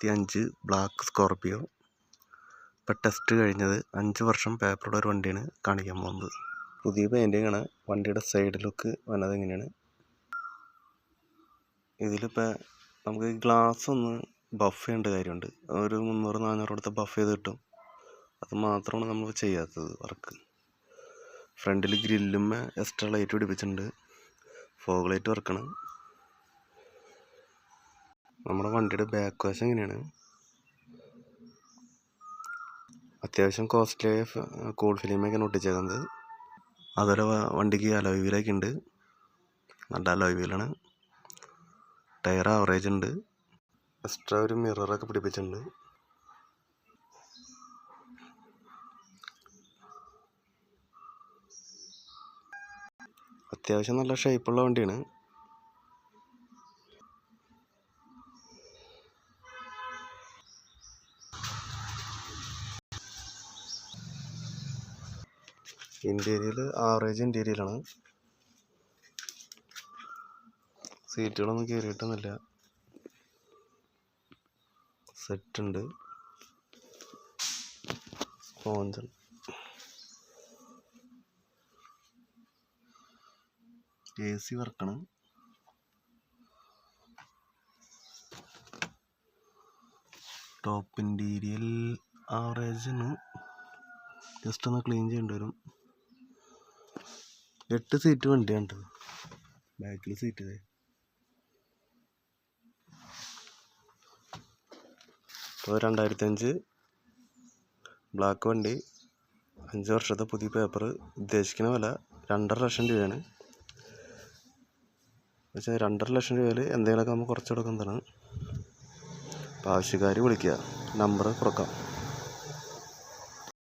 2005 black Scorpio. ഇപ്പം test കഴിഞ്ഞത് 5 വർഷം പേപ്പറുള്ള ഒരു വണ്ടിയാണ് കാണിക്കാൻ പോകുന്നത്. പുതിയ പെയിൻറ്റിംഗ് ആണ്. വണ്ടിയുടെ സൈഡ് ലുക്ക് വന്നത് ഇങ്ങനെയാണ്. ഇതിലിപ്പോൾ നമുക്ക് ഗ്ലാസ് ഒന്ന് ബഫ് ചെയ്യേണ്ട കാര്യമുണ്ട്. ഒരു 300-400 കൊടുത്ത് ബഫ് ചെയ്ത് കിട്ടും. അത് മാത്രമാണ് നമ്മൾ ചെയ്യാത്തത് വർക്ക്. ഫ്രണ്ടിൽ ഗ്രില്ലുമ്മ എക്സ്ട്രാ ലൈറ്റ് പിടിപ്പിച്ചിട്ടുണ്ട്. ഫോഗ് ലൈറ്റ് വർക്കാണ്. നമ്മുടെ വണ്ടിയുടെ ബാക്ക് വശം ഇങ്ങനെയാണ്. അത്യാവശ്യം കോസ്റ്റ്ലിയായ കൂൾ ഫിലിമൊക്കെയാണ് ഒട്ടിച്ചേക്കുന്നത്. അതുപോലെ വണ്ടിക്ക് അലോയ് വീലൊക്കെ ഉണ്ട്. നല്ല അലോയ് വീലാണ്. ടയർ ആവറേജ് ഉണ്ട്. എക്സ്ട്രാ ഒരു മിററൊക്കെ പിടിപ്പിച്ചിട്ടുണ്ട്. അത്യാവശ്യം നല്ല ഷേപ്പുള്ള വണ്ടിയാണ്. ഇന്റീരിയൽ ആവറേജ് ഇന്റീരിയലാണ്. സീറ്റുകളൊന്നും കയറിയിട്ടൊന്നുമില്ല. സെറ്റ് ഉണ്ട്. സ്പോഞ്ച് AC വർക്കാണ്. ടോപ്പ് ഇന്റീരിയൽ ആവറേജിന് ജസ്റ്റ് ഒന്ന് ക്ലീൻ ചെയ്യേണ്ടി വരും. 8 സീറ്റ് വണ്ടിയാണ്. ബാക്കിൽ സീറ്റ് ഇതേ. ഇപ്പോൾ 2005 ബ്ലാക്ക് വണ്ടി, 5 വർഷത്തെ പുതിയ പേപ്പർ. ഉദ്ദേശിക്കുന്ന വില 2.5 ലക്ഷം രൂപയാണ്. പക്ഷേ 2.5 ലക്ഷം രൂപയിൽ എന്തെങ്കിലുമൊക്കെ നമുക്ക് കുറച്ച് കൊടുക്കുന്നതാണ്. അപ്പോൾ ആവശ്യക്കാർ വിളിക്കുക. നമ്പർ കൊടുക്കാം.